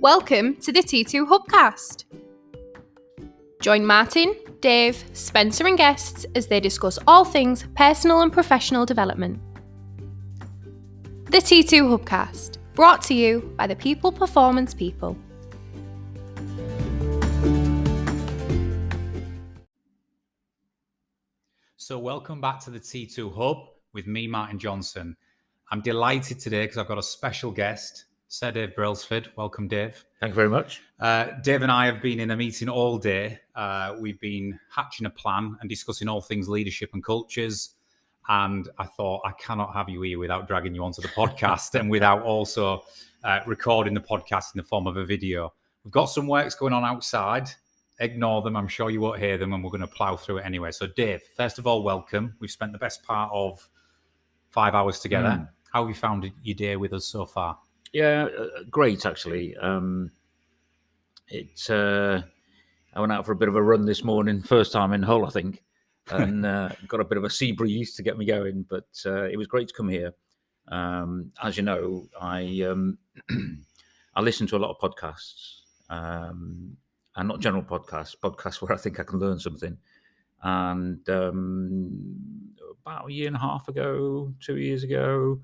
Welcome to the T2 Hubcast. Join Martin, Dave, Spencer and guests as they discuss all things personal and professional development. The T2 Hubcast, brought to you by the People Performance People. So welcome back to the T2 Hub with me, Martin Johnson. I'm delighted today because I've got a special guest, Sir Dave Brailsford. Welcome, Dave. Thank you very much. Dave and I have been in a meeting all day. We've been hatching a plan and discussing all things leadership and cultures. And I thought, I cannot have you here without dragging you onto the podcast and without also recording the podcast in the form of a video. We've got some works going on outside. Ignore them. I'm sure you won't hear them, and we're going to plow through it anyway. So, Dave, first of all, welcome. We've spent the best part of 5 hours together. How have you found your day with us so far? Yeah, great, actually. I went out for a bit of a run this morning, first time in Hull, I think, and got a bit of a sea breeze to get me going, but it was great to come here. As you know, I listen to a lot of podcasts, and not general podcasts where I think I can learn something. And about a year and a half ago, 2 years ago,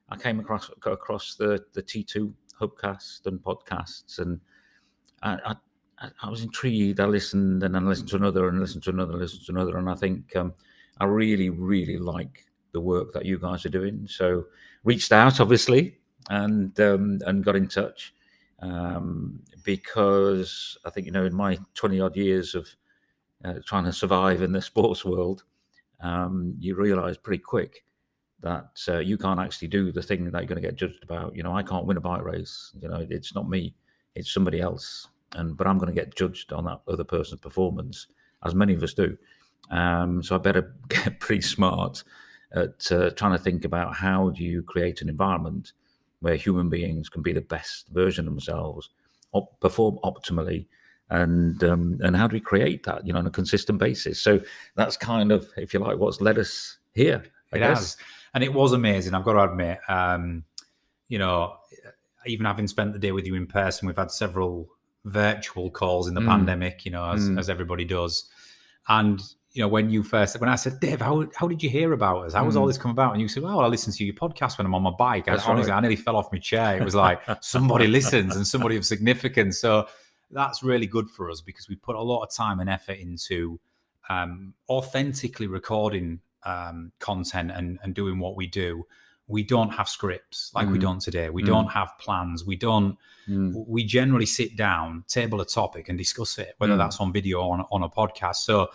I came across the T2 Hubcast and podcasts, and I was intrigued. I listened, and then I listened to another, and listened to another, listened to another, and I think I really, really like the work that you guys are doing. So reached out, obviously, and got in touch because I think, in my 20-odd years of trying to survive in the sports world, you realise pretty quick that you can't actually do the thing that you're going to get judged about. I can't win a bike race. It's not me, it's somebody else. But I'm going to get judged on that other person's performance, as many of us do. So I better get pretty smart at trying to think about how do you create an environment where human beings can be the best version of themselves, perform optimally, and how do we create that, on a consistent basis? So that's kind of, if you like, what's led us here. I guess. And it was amazing, I've got to admit. Even having spent the day with you in person, we've had several virtual calls in the pandemic, as everybody does. And, when I said, Dave, how did you hear about us? How was all this come about? And you said, well, I listen to your podcast when I'm on my bike. Honestly, I nearly fell off my chair. It was like somebody listens and somebody of significance. So that's really good for us because we put a lot of time and effort into authentically recording content and doing what we do. We don't have scripts like we don't today. We don't have plans. We don't. We generally sit down, table a topic, and discuss it, whether that's on video or on a podcast. So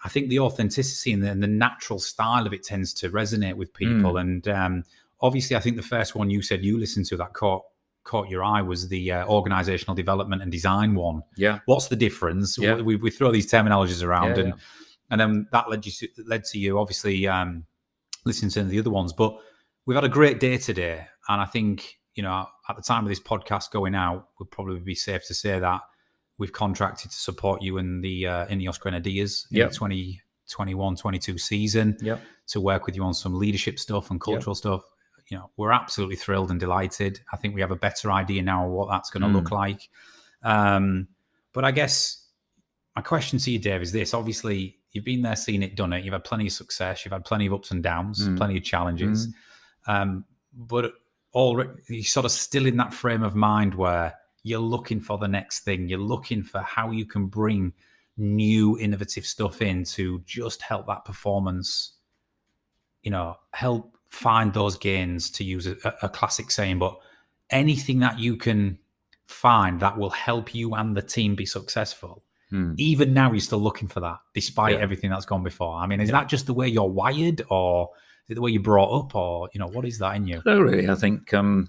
I think the authenticity and the natural style of it tends to resonate with people. And obviously, I think the first one you said you listened to that caught your eye was the organizational development and design one. Yeah. What's the difference? Yeah. We throw these terminologies around, and then that led to you obviously listening to the other ones. But we've had a great day today, and I think at the time of this podcast going out, would probably be safe to say that we've contracted to support you in the Ineos Grenadiers in the 2021-22 season to work with you on some leadership stuff and cultural stuff. We're absolutely thrilled and delighted. I think we have a better idea now of what that's going to look like. But I guess my question to you, Dave, is this. Obviously, you've been there, seen it, done it. You've had plenty of success. You've had plenty of ups and downs, plenty of challenges. But you're sort of still in that frame of mind where you're looking for the next thing. You're looking for how you can bring new, innovative stuff in to just help that performance, help find those gains, to use a classic saying, but anything that you can find that will help you and the team be successful. Even now, you're still looking for that, despite everything that's gone before. I mean, is that just the way you're wired, or is it the way you're brought up, or what is that in you? No, really. I think once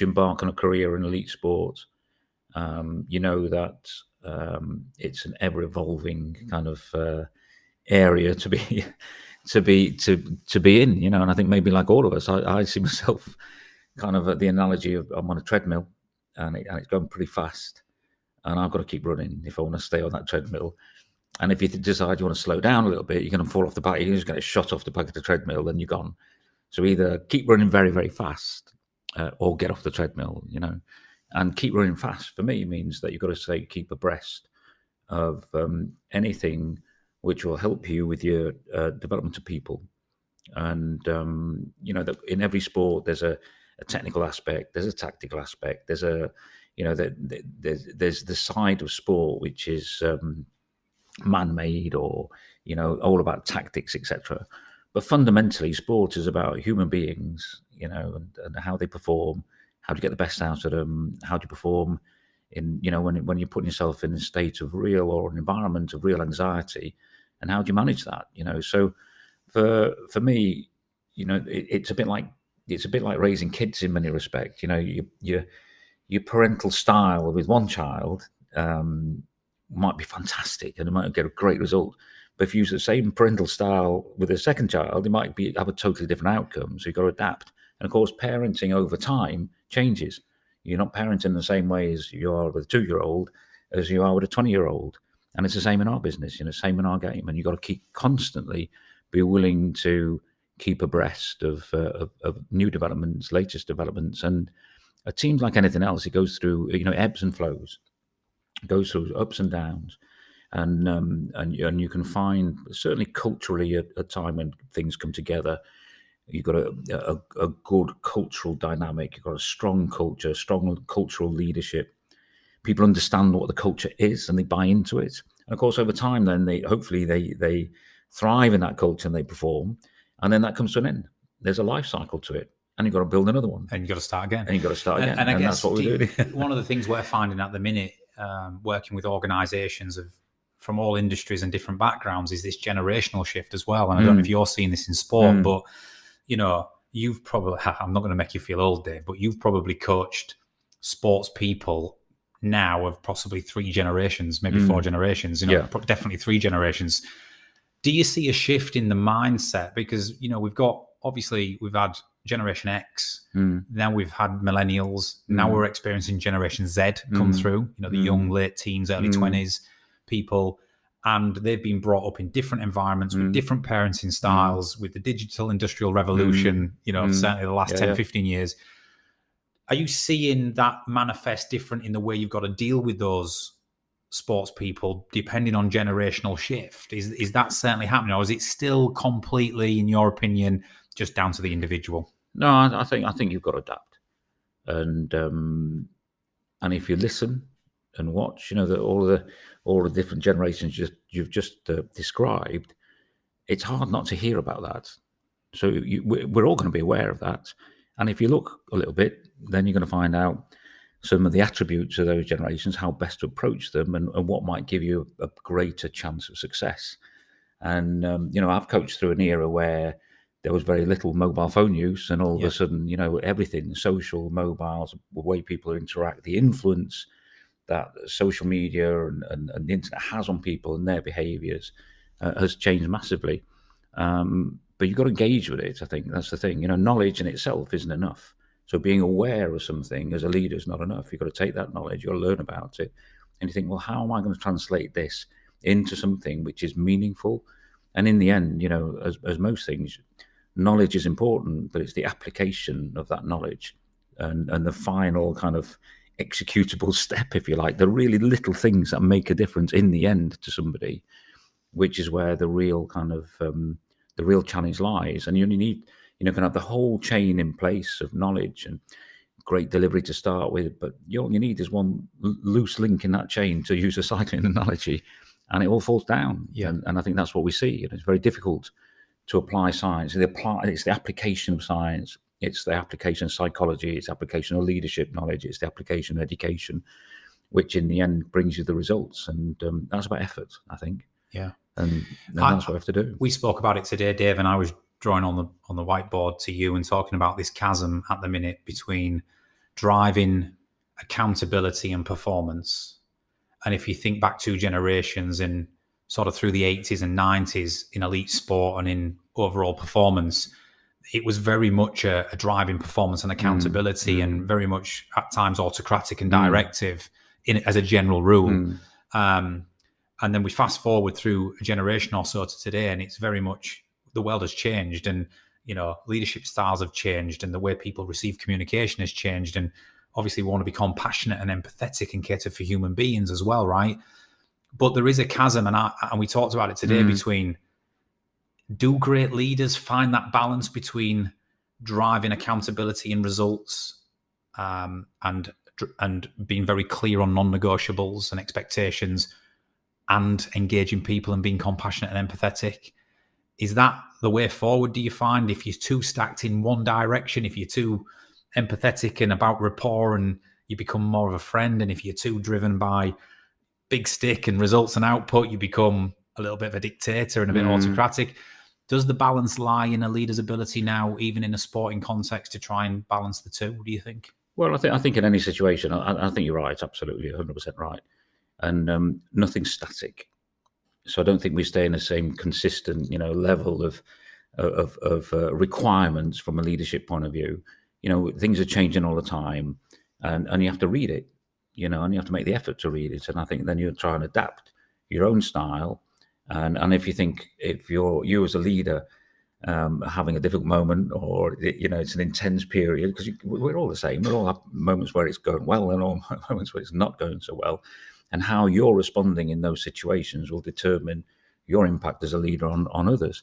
you embark on a career in elite sport, that it's an ever evolving kind of area to be in. And I think maybe like all of us, I see myself kind of at the analogy of I'm on a treadmill, and it's going pretty fast. And I've got to keep running if I want to stay on that treadmill. And if you decide you want to slow down a little bit, you're going to fall off the back. You're just going to get shot off the back of the treadmill, then you're gone. So either keep running very, very fast or get off the treadmill, And keep running fast for me means that you've got to keep abreast of anything which will help you with your development of people. And that in every sport there's a technical aspect, there's a tactical aspect, there's there's the side of sport which is man-made, or all about tactics, etc. But fundamentally, sport is about human beings, and how they perform, how do you get the best out of them, how do you perform in when you're putting yourself in a state of real, or an environment of real anxiety, and how do you manage that? So for me, it's a bit like raising kids in many respects. Your parental style with one child might be fantastic and it might get a great result. But if you use the same parental style with a second child, it might have a totally different outcome. So you've got to adapt. And of course, parenting over time changes. You're not parenting the same way as you are with a 2-year-old as you are with a 20-year-old. And it's the same in our business, same in our game. And you've got to constantly be willing to keep abreast of new developments, latest developments. And it seems like anything else, it goes through, ebbs and flows. It goes through ups and downs. And you can find, certainly culturally, a time when things come together. You've got a good cultural dynamic. You've got a strong culture, strong cultural leadership. People understand what the culture is and they buy into it. And of course, over time, then they thrive in that culture and they perform. And then that comes to an end. There's a life cycle to it. And you've got to build another one. And you've got to start again. And I guess that's what we're doing. One of the things we're finding at the minute, working with organisations from all industries and different backgrounds, is this generational shift as well. And I don't know if you're seeing this in sport, but you've probably, I'm not going to make you feel old, Dave, but you've probably coached sports people now of possibly 3 generations, maybe 4 generations, definitely 3 generations. Do you see a shift in the mindset? Because, we've had Generation X, now we've had millennials, now we're experiencing Generation Z come through, the young, late teens, early 20s people, and they've been brought up in different environments with different parenting styles, with the digital industrial revolution, certainly the last 10, 15 years. Are you seeing that manifest different in the way you've got to deal with those sports people depending on generational shift? Is that certainly happening, or is it still completely, in your opinion, just down to the individual? No, I think you've got to adapt, and if you listen and watch, all the different generations you've just described, it's hard not to hear about that. So we're all going to be aware of that, and if you look a little bit, then you're going to find out some of the attributes of those generations, how best to approach them, and what might give you a greater chance of success. And I've coached through an era where there was very little mobile phone use, and all of a sudden, everything, social, mobiles, the way people interact, the influence that social media and the internet has on people and their behaviours has changed massively. But you've got to engage with it. I think that's the thing. Knowledge in itself isn't enough. So being aware of something as a leader is not enough. You've got to take that knowledge, you've got to learn about it, and you think, well, how am I going to translate this into something which is meaningful? And in the end, as most things, knowledge is important, but it's the application of that knowledge and the final kind of executable step, if you like, the really little things that make a difference in the end to somebody, which is where the real kind of the real challenge lies. And you only need, can have the whole chain in place of knowledge and great delivery to start with, but all you need is one loose link in that chain, to use a cycling analogy, and it all falls down. And I think that's what we see. It's very difficult to apply science. It's the application of science. It's the application of psychology. It's the application of leadership knowledge. It's the application of education, which in the end brings you the results. And that's about effort, I think. Yeah. And that's what we have to do. We spoke about it today, Dave, and I was drawing on the whiteboard to you and talking about this chasm at the minute between driving accountability and performance. And if you think back 2 generations and sort of through the 80s and 90s in elite sport and in overall performance, it was very much a driving performance and accountability and very much at times autocratic and directive as a general rule. And then we fast forward through a generation or so to today, and it's very much, the world has changed, and leadership styles have changed, and the way people receive communication has changed, and obviously we want to be compassionate and empathetic and cater for human beings as well, right? But there is a chasm, and we talked about it today, between, do great leaders find that balance between driving accountability and results, and being very clear on non-negotiables and expectations, and engaging people and being compassionate and empathetic? Is that the way forward, do you find? If you're too stacked in one direction, if you're too empathetic and about rapport and you become more of a friend, and if you're too driven by big stick and results and output, you become a little bit of a dictator and a bit autocratic. Does the balance lie in a leader's ability now, even in a sporting context, to try and balance the two? What do you think? Well, I think in any situation, I think you're right, absolutely, 100% right. And nothing's static. So I don't think we stay in the same consistent, level of requirements from a leadership point of view. Things are changing all the time, and you have to read it, and you have to make the effort to read it. And I think then you try and adapt your own style. And if you as a leader having a difficult moment, or it's an intense period, because we're all the same. We all have moments where it's going well and all moments where it's not going so well. And how you're responding in those situations will determine your impact as a leader on others.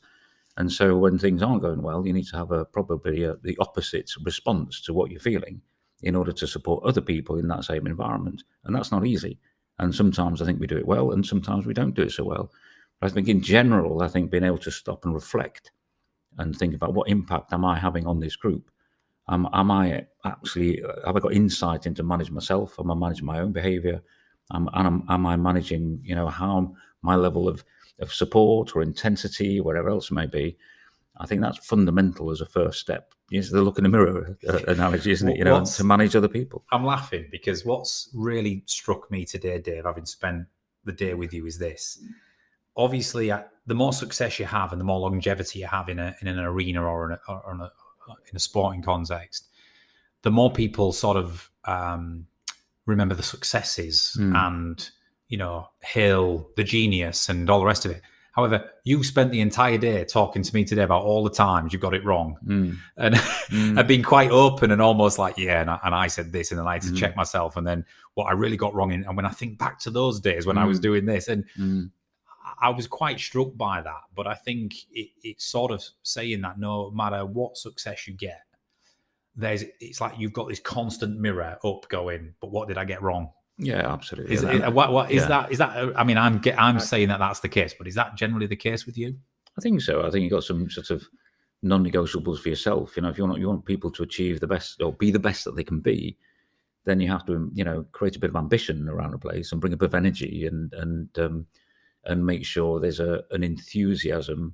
And so when things aren't going well, you need to have probably the opposite response to what you're feeling in order to support other people in that same environment. And that's not easy. And sometimes I think we do it well, and sometimes we don't do it so well. But I think in general, being able to stop and reflect and think about, what impact am I having on this group? Have I got insight into manage myself? Am I managing my own behavior? Am I managing, how my level of support or intensity, whatever else it may be? I think that's fundamental as a first step. It's the look in the mirror analogy, isn't it? To manage other people. I'm laughing because what's really struck me today, Dave, having spent the day with you, is this. Obviously, the more success you have and the more longevity you have in an arena or in a sporting context, the more people sort of remember the successes and, hail the genius and all the rest of it. However, you spent the entire day talking to me today about all the times you got it wrong, and being quite open and almost like, and I said this, and then I had to check myself, and then what I really got wrong. And when I think back to those days when I was doing this, and I was quite struck by that. But I think it's sort of saying that no matter what success you get, it's like you've got this constant mirror up going, but what did I get wrong? Yeah, absolutely. Is that? I mean, I'm saying that that's the case, but is that generally the case with you? I think so. I think you've got some sort of non-negotiables for yourself. If you want people to achieve the best or be the best that they can be, then you have to, create a bit of ambition around the place and bring a bit of energy and make sure there's an enthusiasm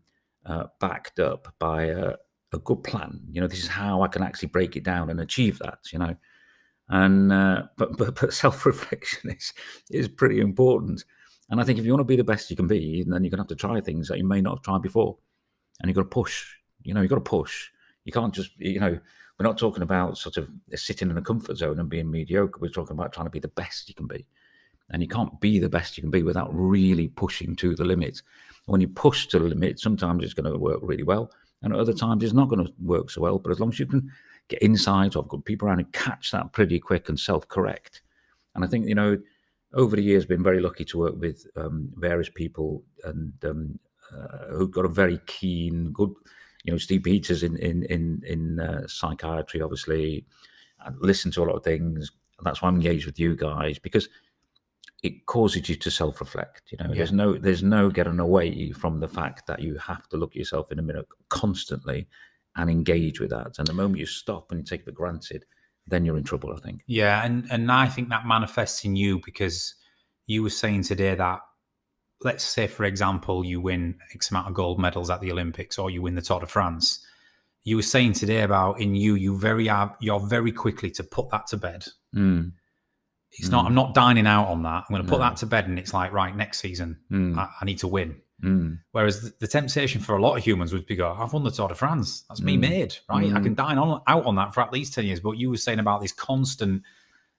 backed up by a good plan. This is how I can actually break it down and achieve that. And but self-reflection is pretty important. And I think if you want to be the best you can be, then you're going to have to try things that you may not have tried before, and you've got to push. You've got to push. You can't just we're not talking about sort of sitting in a comfort zone and being mediocre. We're talking about trying to be the best you can be. And you can't be the best you can be without really pushing to the limit. When you push to the limit, sometimes it's going to work really well, and at other times it's not going to work so well. But as long as you can get insight, or have good people around and catch that pretty quick and self-correct. And I think, over the years, been very lucky to work with various people and who've got a very keen, good, Steve Peters in psychiatry, obviously. I listen to a lot of things. And that's why I'm engaged with you guys, because it causes you to self-reflect. There's no getting away from the fact that you have to look at yourself in a mirror constantly and engage with that. And the moment you stop and you take it for granted, then you're in trouble, I think. Yeah, and I think that manifests in you, because you were saying today that, let's say, for example, you win X amount of gold medals at the Olympics, or you win the Tour de France. You were saying today about in you're very quickly to put that to bed. It's not. I'm not dining out on that. I'm going to put that to bed, and it's like, right, next season I need to win. Whereas the temptation for a lot of humans would be go, I've won the Tour de France. That's me made, right? I can dine out on that for at least 10 years. But you were saying about this constant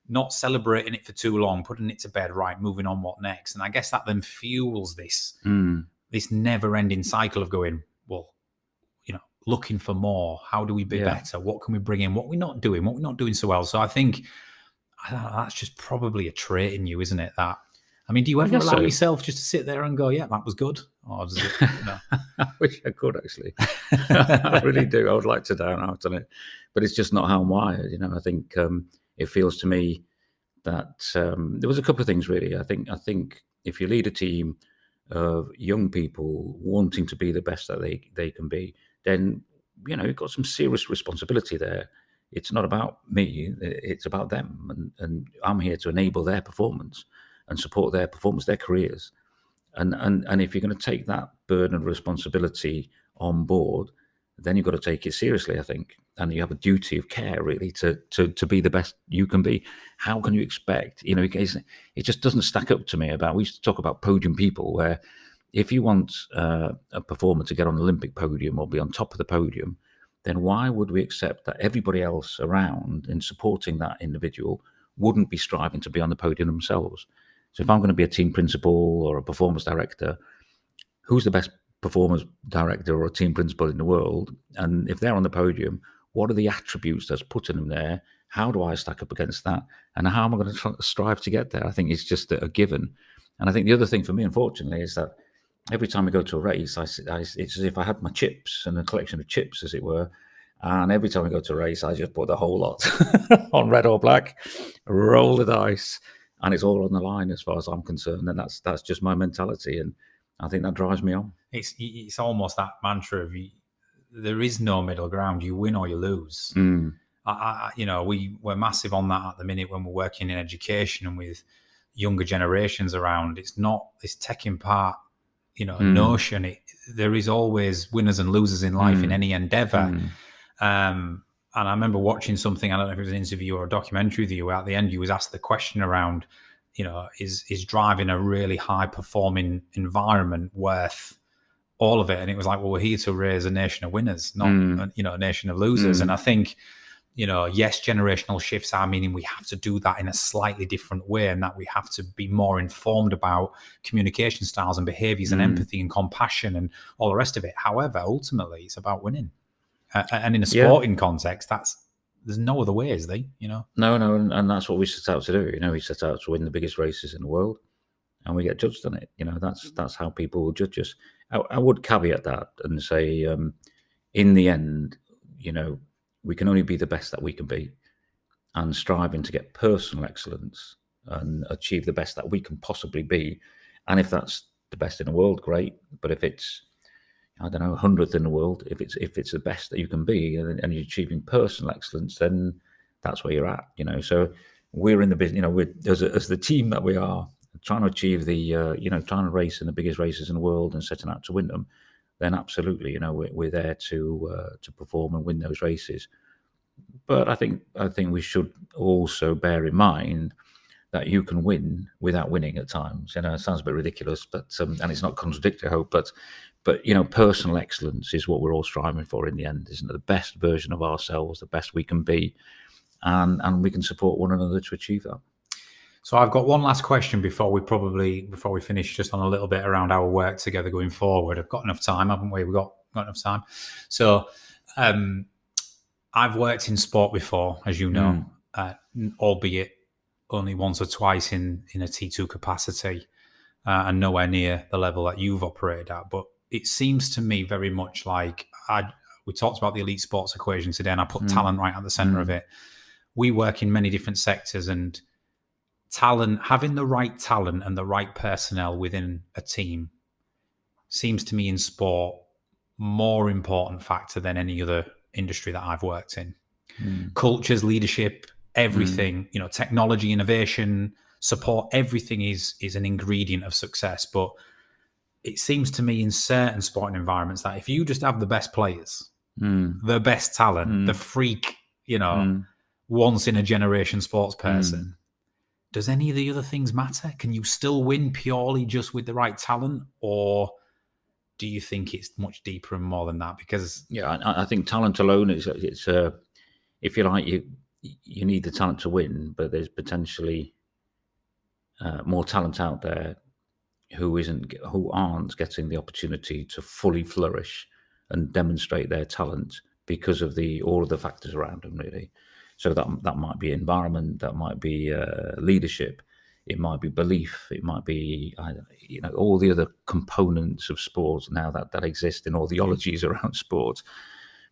not celebrating it for too long, putting it to bed, right, moving on, what next? And I guess that then fuels this never-ending cycle of going, well, looking for more. How do we be better? What can we bring in? What we're not doing so well. So I think that's just probably a trait in you, isn't it? That, I mean, do you ever guess allow so. yourself just to sit there and go, yeah, that was good? Or does it, no? I wish I could, actually. I really do. I would like to down out on it, but it's just not how I'm wired. You know, I think it feels to me that there was a couple of things, really. I think if you lead a team of young people wanting to be the best that they can be, then, you know, you've got some serious responsibility there. It's not about me, it's about them. And I'm here to enable their performance and support their performance, their careers. And if you're going to take that burden of responsibility on board, then you've got to take it seriously, I think. And you have a duty of care, really, to be the best you can be. How can you expect, you know, it just doesn't stack up to me. We used to talk about podium people, where if you want a performer to get on the Olympic podium or be on top of the podium, then why would we accept that everybody else around in supporting that individual wouldn't be striving to be on the podium themselves? So if I'm going to be a team principal or a performance director, who's the best performance director or a team principal in the world? And if they're on the podium, what are the attributes that's putting them there? How do I stack up against that? And how am I going to strive to get there? I think it's just a given. And I think the other thing for me, unfortunately, is that every time I go to a race, it's as if I had my chips and a collection of chips, as it were. And every time I go to a race, I just put the whole lot on red or black, roll the dice, and it's all on the line as far as I'm concerned. And that's just my mentality. And I think that drives me on. It's almost that mantra of, there is no middle ground. You win or you lose. You know, we're massive on that at the minute when we're working in education and with younger generations around. It's not this taking part, you know, notion. There is always winners and losers in life in any endeavor. And I remember watching something, I don't know if it was an interview or a documentary with you, where at the end you was asked the question around, you know, is driving a really high performing environment worth all of it? And it was like, well, we're here to raise a nation of winners, not you know, a nation of losers. And I think, you know, yes, generational shifts are meaning we have to do that in a slightly different way, and that we have to be more informed about communication styles and behaviors and empathy and compassion and all the rest of it. However, ultimately, it's about winning. And in a sporting context, there's no other way, is there? You know? No, and that's what we set out to do. You know, we set out to win the biggest races in the world, and we get judged on it. You know, that's how people will judge us. I would caveat that and say, in the end, you know, we can only be the best that we can be, and striving to get personal excellence and achieve the best that we can possibly be. And if that's the best in the world, great. But if it's, I don't know, 100th in the world, if it's the best that you can be, and you're achieving personal excellence, then that's where you're at, you know. So we're in the business, you know, as the team that we are, trying to achieve the, you know, trying to race in the biggest races in the world and setting out to win them, then absolutely, you know, we're there to perform and win those races. But I think we should also bear in mind that you can win without winning at times. You know, it sounds a bit ridiculous, but and it's not contradictory, I hope, but you know, personal excellence is what we're all striving for in the end, isn't it? The best version of ourselves, the best we can be, and we can support one another to achieve that. So I've got one last question before we finish, just on a little bit around our work together going forward. I've got enough time, haven't we? We've got enough time. So I've worked in sport before, as you know, albeit only once or twice in a T2 capacity, and nowhere near the level that you've operated at. But it seems to me very much like, we talked about the elite sports equation today, and I put talent right at the center of it. We work in many different sectors, and talent, having the right talent and the right personnel within a team, seems to me in sport more important factor than any other industry that I've worked in. Cultures, leadership, everything, you know, technology, innovation, support, everything is an ingredient of success. But it seems to me in certain sporting environments that if you just have the best players, the best talent, the freak, you know, once in a generation sports person, does any of the other things matter? Can you still win purely just with the right talent, or do you think it's much deeper and more than that? Because I think talent alone is if you like, you need the talent to win, but there's potentially more talent out there who aren't getting the opportunity to fully flourish and demonstrate their talent because of all of the factors around them, really. So that might be environment, that might be leadership, it might be belief, it might be all the other components of sports now that exist in all the ologies around sports.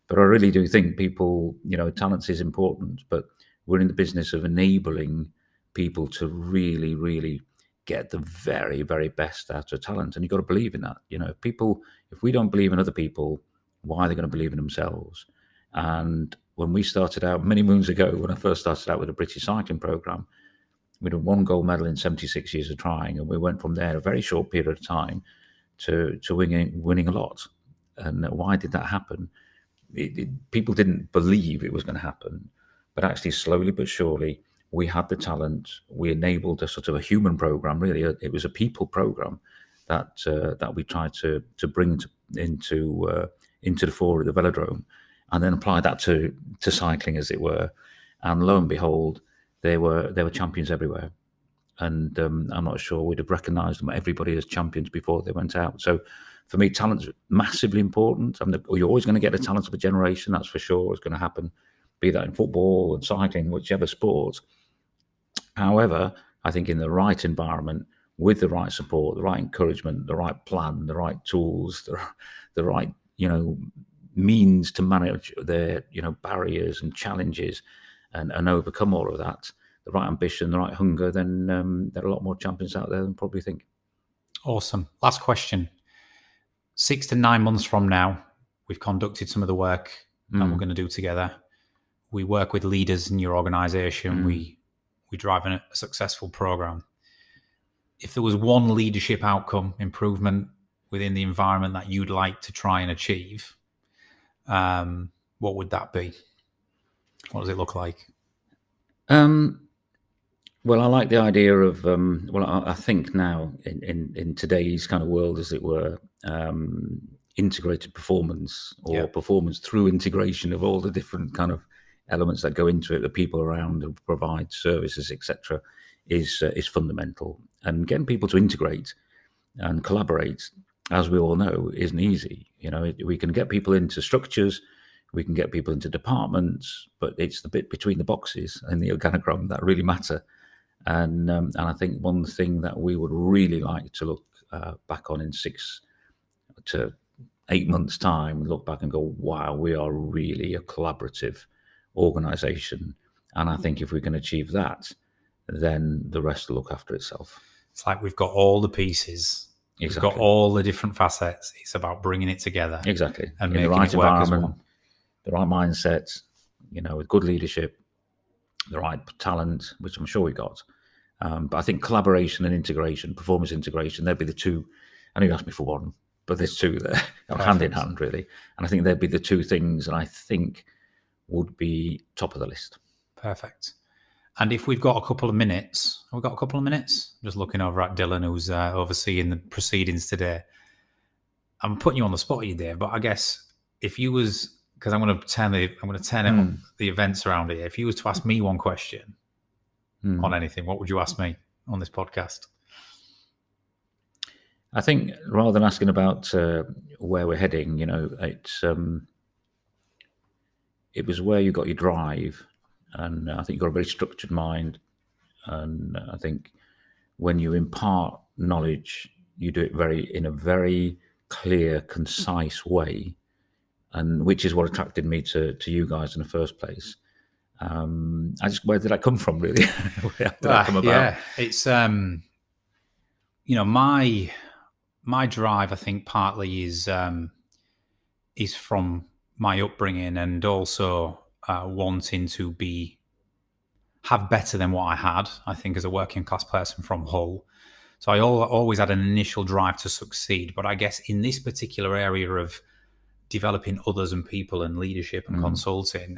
But I really do think people, talent is important, but we're in the business of enabling people to really, really get the very, very best out of talent. And you've got to believe in that. If we don't believe in other people, why are they going to believe in themselves? And when we started out many moons ago, when I first started out with the British cycling program, we did 1 gold medal in 76 years of trying. And we went from there a very short period of time to winning a lot. And why did that happen? People didn't believe it was going to happen, but actually slowly but surely we had the talent. We enabled a sort of a human program. Really, it was a people program that we tried to bring into the fore at the velodrome, and then apply that to cycling, as it were. And lo and behold, they were champions everywhere. And I'm not sure we'd have recognised them, everybody, as champions before they went out. So for me, talent's massively important. You're always going to get the talent of a generation, that's for sure. It's going to happen, be that in football and cycling, whichever sport. However, I think in the right environment, with the right support, the right encouragement, the right plan, the right tools, the right means to manage their barriers and challenges and overcome all of that, the right ambition, the right hunger, then there are a lot more champions out there than probably think. Awesome. Last question. 6 to 9 months from now, we've conducted some of the work that we're going to do together. We work with leaders in your organization. We drive a successful program. If there was one leadership outcome improvement within the environment that you'd like to try and achieve, what would that be? What does it look like? Well, I like the idea of, I think now in today's kind of world, as it were, integrated performance, or performance through integration of all the different kind of elements that go into it, the people around and provide services, etc., is fundamental. And getting people to integrate and collaborate, as we all know, isn't easy. We can get people into structures, we can get people into departments, but it's the bit between the boxes and the organogram that really matter. And I think one thing that we would really like to look back on in 6 to 8 months' time, look back and go, wow, we are really a collaborative organisation. And I think if we can achieve that, then the rest will look after itself. It's like we've got all the pieces. Exactly. We've got all the different facets. It's about bringing it together. Exactly. And in making the right it work environment, as one. The right mindset, with good leadership, the right talent, which I'm sure we got. But I think collaboration and integration, performance integration, they'd be the two. I know you asked me for one, but there's two there, hand in hand, really. And I think they'd be the two things that I think would be top of the list. Perfect. And if we've got a couple of minutes, have we got a couple of minutes? Just looking over at Dylan, who's overseeing the proceedings today. I'm putting you on the spot here, Dave, but I guess if you was, because I'm going to turn the events around here. If you was to ask me one question on anything, what would you ask me on this podcast? I think rather than asking about where we're heading, it was where you got your drive. And I think you've got a very structured mind. And I think when you impart knowledge, you do it in a very clear, concise way, and which is what attracted me to you guys in the first place. Where did that come from, really? Where did that come about? Yeah, it's my drive, I think, partly is from my upbringing, and also wanting to have better than what I had, I think, as a working class person from Hull. So I always had an initial drive to succeed. But I guess in this particular area of developing others and people and leadership and consulting,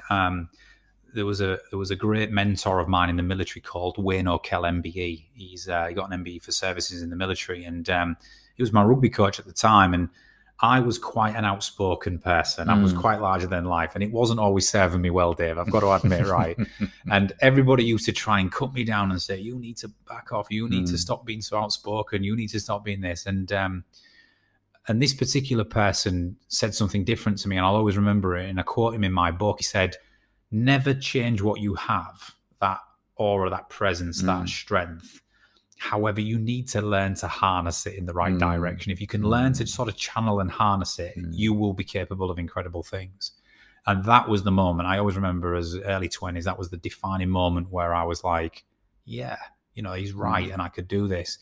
there was a great mentor of mine in the military called Wayne O'Kell MBE. He got an MBE for services in the military, and he was my rugby coach at the time. And I was quite an outspoken person. I was quite larger than life, and it wasn't always serving me well, Dave. I've got to admit, right? And everybody used to try and cut me down and say, "You need to back off. You need to stop being so outspoken. You need to stop being this." And this particular person said something different to me, and I'll always remember it. And I quote him in my book. He said, never change what you have, that aura, that presence, that strength. However, you need to learn to harness it in the right direction. If you can learn to sort of channel and harness it, you will be capable of incredible things. And that was the moment. I always remember as early 20s, that was the defining moment where I was like, yeah, you know, he's right and I could do this.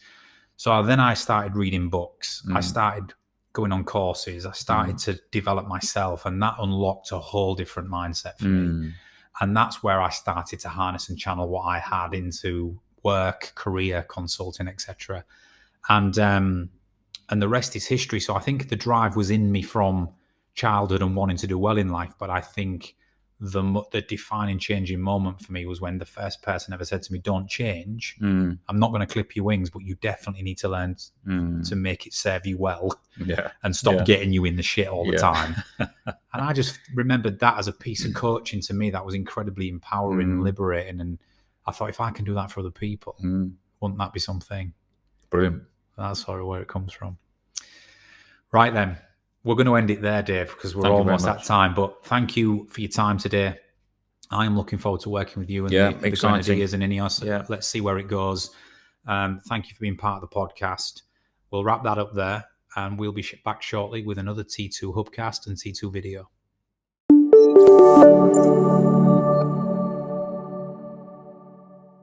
So then I started reading books. I started going on courses. I started to develop myself, and that unlocked a whole different mindset for me. And that's where I started to harness and channel what I had into work, career, consulting, etc. And the rest is history. So I think the drive was in me from childhood and wanting to do well in life. But I think the defining changing moment for me was when the first person ever said to me, don't change. I'm not going to clip your wings, but you definitely need to learn to make it serve you well and stop getting you in the shit all the time. And I just remembered that as a piece of coaching to me that was incredibly empowering and liberating. And I thought, if I can do that for other people, wouldn't that be something? Brilliant. That's sort of where it comes from. Right then. We're going to end it there, Dave, because we're almost at time. But thank you for your time today. I am looking forward to working with you and the Grenadiers and Ineos. Let's see where it goes. Thank you for being part of the podcast. We'll wrap that up there, and we'll be back shortly with another T2 Hubcast and T2 video.